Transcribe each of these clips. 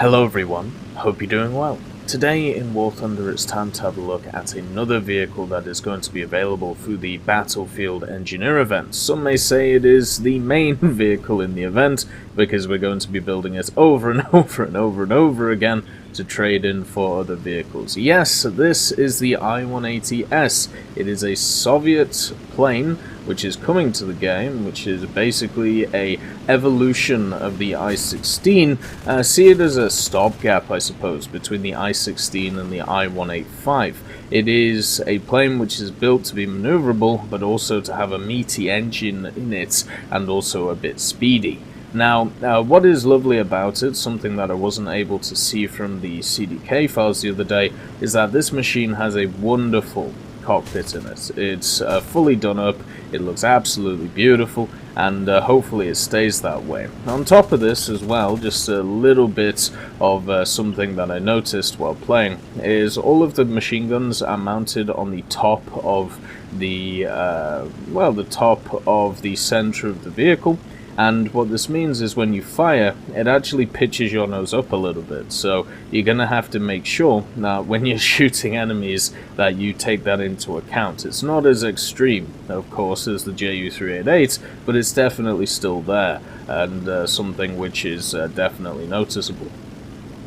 Hello everyone, hope you're doing well. Today in War Thunder it's time to have a look at another vehicle that is going to be available through the Battlefield Engineer event. Some may say it is the main vehicle in the event because we're going to be building it over and over and over and over again to trade in for other vehicles. Yes, this is the I-180S. It is a Soviet plane which is coming to the game, which is basically a evolution of the I-16. See it as a stopgap, I suppose, between the I-16 and the I-185. It is a plane which is built to be maneuverable, but also to have a meaty engine in it, and also a bit speedy. Now, what is lovely about it, something that I wasn't able to see from the CDK files the other day, is that this machine has a wonderful cockpit in it. It's fully done up, it looks absolutely beautiful, and hopefully it stays that way. On top of this as well, just a little bit of something that I noticed while playing, is all of the machine guns are mounted on the top of the, the top of the center of the vehicle. And what this means is when you fire, it actually pitches your nose up a little bit. So you're going to have to make sure that when you're shooting enemies that you take that into account. It's not as extreme, of course, as the Ju-388, but it's definitely still there, and something which is definitely noticeable.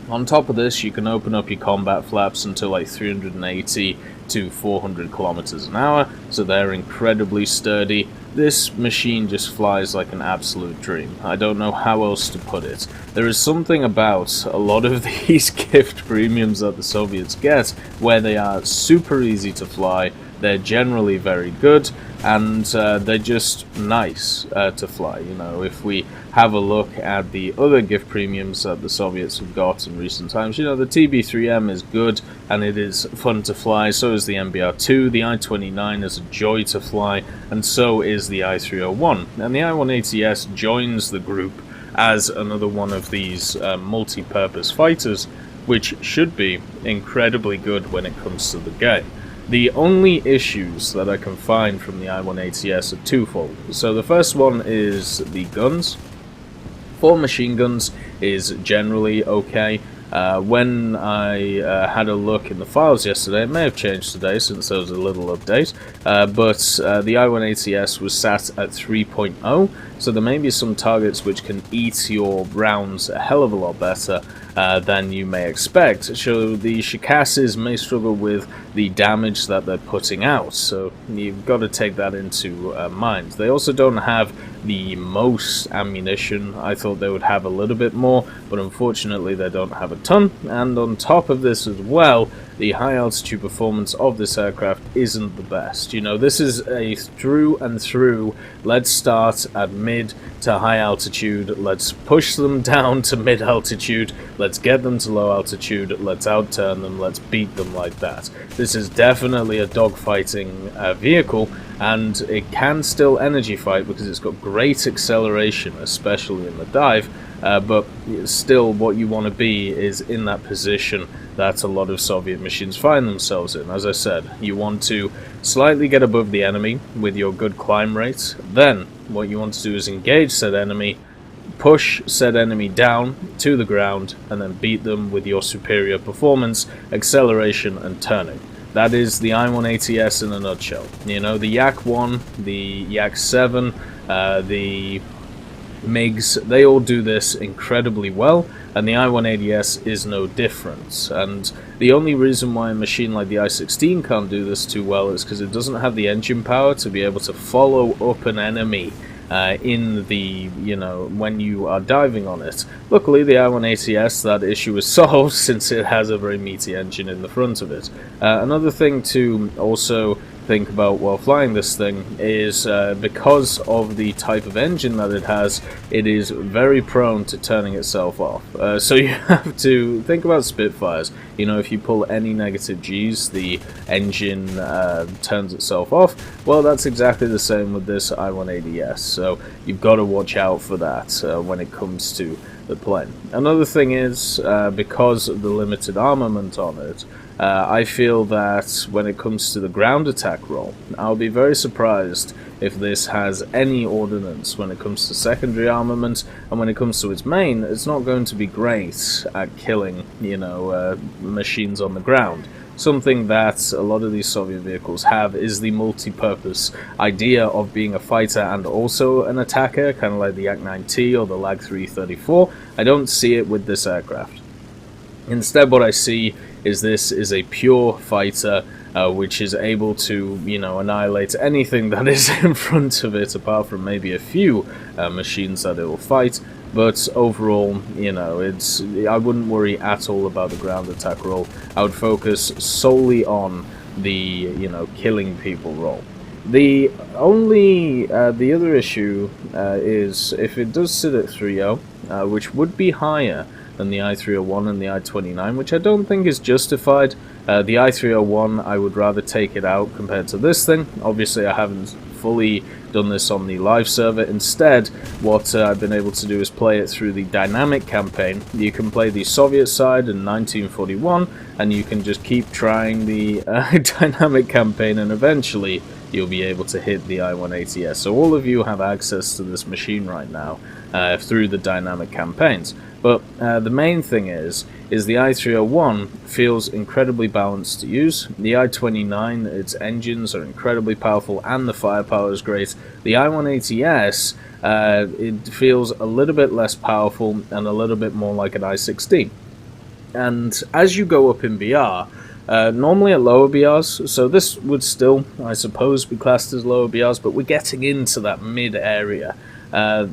On top of this, you can open up your combat flaps until like 380 to 400 kilometers an hour, so they're incredibly sturdy. This machine just flies like an absolute dream. I don't know how else to put it. There is something about a lot of these gift premiums that the Soviets get where they are super easy to fly, they're generally very good, and they're just nice to fly. You know, if we have a look at the other gift premiums that the Soviets have got in recent times, you know, the TB3M is good and it is fun to fly, so is the MBR2, the I-29 is a joy to fly, and so is the I-301. And the I-180S joins the group as another one of these multi-purpose fighters, which should be incredibly good when it comes to the game. The only issues that I can find from the I-180S are twofold. So the first one is the guns. 4 machine guns is generally okay. When I had a look in the files yesterday, it may have changed today since there was a little update, but the I-180S was sat at 3.0, so there may be some targets which can eat your rounds a hell of a lot better than you may expect. So the Shikasses may struggle with the damage that they're putting out, so you've got to take that into mind. They also don't have the most ammunition. I thought they would have a little bit more, but unfortunately they don't have a ton. And on top of this as well, the high altitude performance of this aircraft isn't the best. You know, this is a through and through, let's start at mid to high altitude, let's push them down to mid altitude, let's get them to low altitude, let's outturn them, let's beat them like that. This is definitely a dogfighting vehicle, and it can still energy fight because it's got great acceleration, especially in the dive, but still what you want to be is in that position that a lot of Soviet machines find themselves in. As I said, you want to slightly get above the enemy with your good climb rate, then what you want to do is engage said enemy, push said enemy down to the ground, and then beat them with your superior performance, acceleration, and turning. That is the I-180S in a nutshell. You know, the Yak-1, the Yak-7, the MiGs, they all do this incredibly well, and the I-180S is no different. And the only reason why a machine like the I-16 can't do this too well is because it doesn't have the engine power to be able to follow up an enemy in the, you know, when you are diving on it. Luckily, the I-180S, that issue is solved since it has a very meaty engine in the front of it. Another thing to also think about while flying this thing is because of the type of engine that it has, it is very prone to turning itself off. So you have to think about Spitfires. You know, if you pull any negative Gs, the engine turns itself off. Well, that's exactly the same with this I-180S, so you've got to watch out for that when it comes to the plane. Another thing is, because of the limited armament on it, I feel that when it comes to the ground attack role, I'll be very surprised if this has any ordnance when it comes to secondary armament, and when it comes to its main, it's not going to be great at killing, machines on the ground. Something that a lot of these Soviet vehicles have is the multi-purpose idea of being a fighter and also an attacker, kind of like the Yak-9T or the Lag-334. I don't see it with this aircraft. Instead, what I see is this is a pure fighter, which is able to, annihilate anything that is in front of it, apart from maybe a few machines that it will fight. But overall, I wouldn't worry at all about the ground attack role. I would focus solely on the, killing people role. The other issue is if it does sit at 3.0, which would be higher than the I-301 and the I-29, which I don't think is justified. The I-301, I would rather take it out compared to this thing. Obviously, I haven't fully done this on the live server. Instead, what I've been able to do is play it through the dynamic campaign. You can play the Soviet side in 1941, and you can just keep trying the dynamic campaign, and eventually you'll be able to hit the I-180S. So all of you have access to this machine right now through the dynamic campaigns. But the main thing is the I-301 feels incredibly balanced to use. The I-29, its engines are incredibly powerful and the firepower is great. The I-180S, it feels a little bit less powerful and a little bit more like an I-16. And as you go up in BR, normally at lower BRs, so this would still, I suppose, be classed as lower BRs, but we're getting into that mid area. At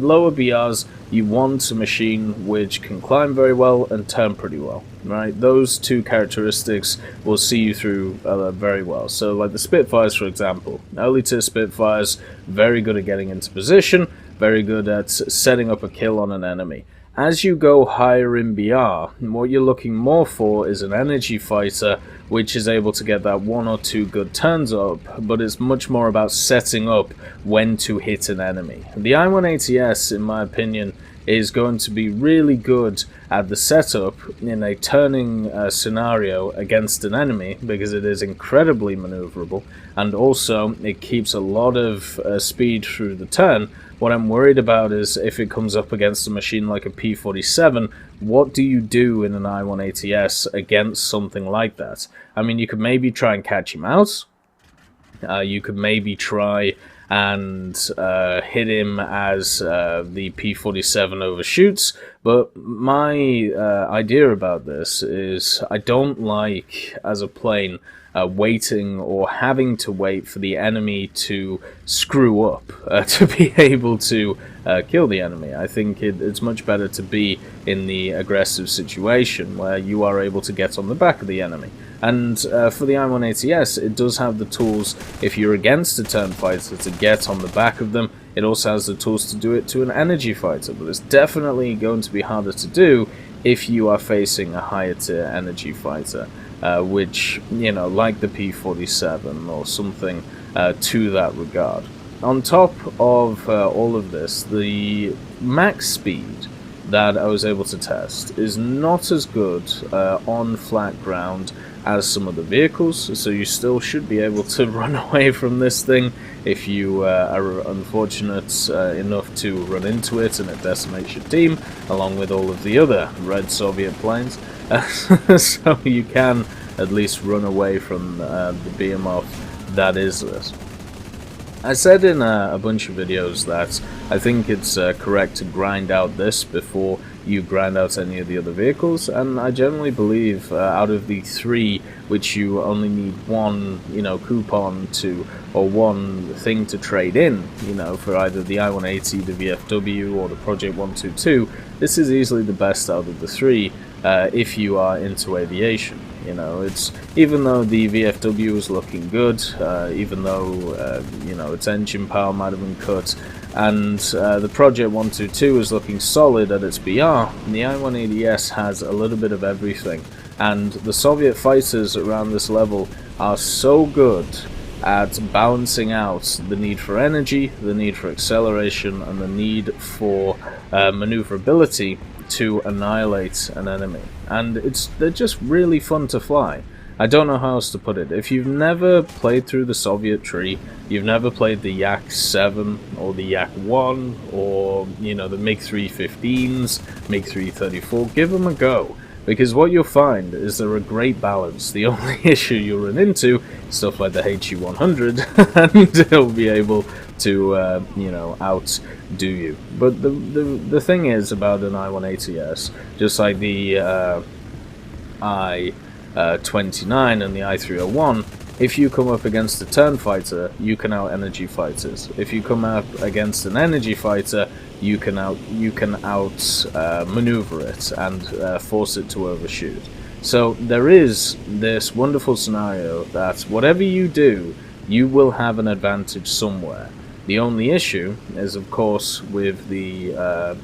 lower BRs, you want a machine which can climb very well and turn pretty well, right? Those two characteristics will see you through very well. So like the Spitfires, for example. Early tier Spitfires, very good at getting into position, very good at setting up a kill on an enemy. As you go higher in BR, what you're looking more for is an energy fighter which is able to get that one or two good turns up, but it's much more about setting up when to hit an enemy. The I-180S, in my opinion, is going to be really good at the setup in a turning scenario against an enemy, because it is incredibly maneuverable, and also it keeps a lot of speed through the turn. What I'm worried about is if it comes up against a machine like a P-47, what do you do in an I-180S against something like that? I mean, you could maybe try and catch him out. You could maybe try and hit him as the P-47 overshoots, but my idea about this is I don't like, as a plane, waiting or having to wait for the enemy to screw up to be able to kill the enemy. I think it's much better to be in the aggressive situation where you are able to get on the back of the enemy. And for the I-180S, it does have the tools, if you're against a turn fighter, to get on the back of them. It also has the tools to do it to an energy fighter, but it's definitely going to be harder to do if you are facing a higher tier energy fighter. Which, like the P-47 or something to that regard. On top of all of this, the max speed that I was able to test is not as good on flat ground as some of the vehicles, so you still should be able to run away from this thing if you are unfortunate enough to run into it and it decimates your team, along with all of the other red Soviet planes. So you can at least run away from the behemoth that is this. I said in a bunch of videos that I think it's correct to grind out this before you grind out any of the other vehicles, and I generally believe out of the three, which you only need one, coupon to, or one thing to trade in, for either the I-180, the VFW, or the Project 122, this is easily the best out of the three if you are into aviation. It's, even though the VFW is looking good, even though its engine power might have been cut, and the Project 122 is looking solid at its BR, the I-180S has a little bit of everything, and the Soviet fighters around this level are so good at balancing out the need for energy, the need for acceleration, and the need for maneuverability to annihilate an enemy. And they're just really fun to fly. I don't know how else to put it. If you've never played through the Soviet tree, you've never played the Yak-7 or the Yak-1 or, you know, the MiG-315s, MiG-334, give them a go. Because what you'll find is they're a great balance. The only issue you'll run into is stuff like the HE-100, and it'll be able to, you know, outdo you. But the thing is about an I-180S, just like the I-29 and the I-301, if you come up against a turn fighter, you can out-energy fighters. If you come up against an energy fighter, you can out maneuver it and force it to overshoot. So there is this wonderful scenario that whatever you do, you will have an advantage somewhere. The only issue is, of course, with the,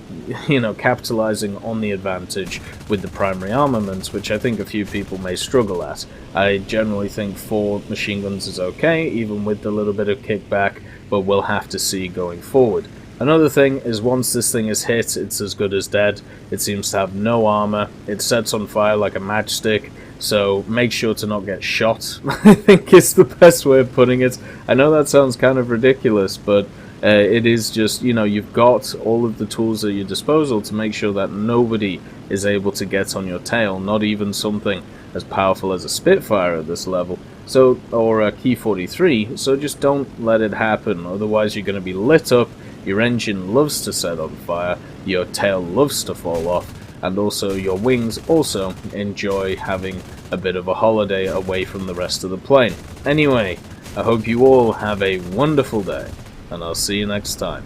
you know, capitalizing on the advantage with the primary armaments, which I think a few people may struggle at. I generally think 4 machine guns is okay, even with the little bit of kickback, but we'll have to see going forward. Another thing is once this thing is hit, it's as good as dead. It seems to have no armor. It sets on fire like a matchstick. So make sure to not get shot, I think is the best way of putting it. I know that sounds kind of ridiculous, but it is just, you know, you've got all of the tools at your disposal to make sure that nobody is able to get on your tail, not even something as powerful as a Spitfire at this level. So, or a Key 43, so just don't let it happen, otherwise you're going to be lit up, your engine loves to set on fire, your tail loves to fall off, and also your wings also enjoy having a bit of a holiday away from the rest of the plane. Anyway, I hope you all have a wonderful day, and I'll see you next time.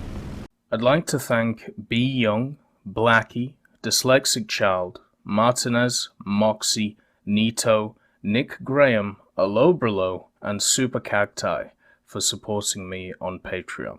I'd like to thank B. Young, Blackie, Dyslexic Child, Martinez, Moxie, Nito, Nick Graham, Alobralo, and Super Cacti for supporting me on Patreon.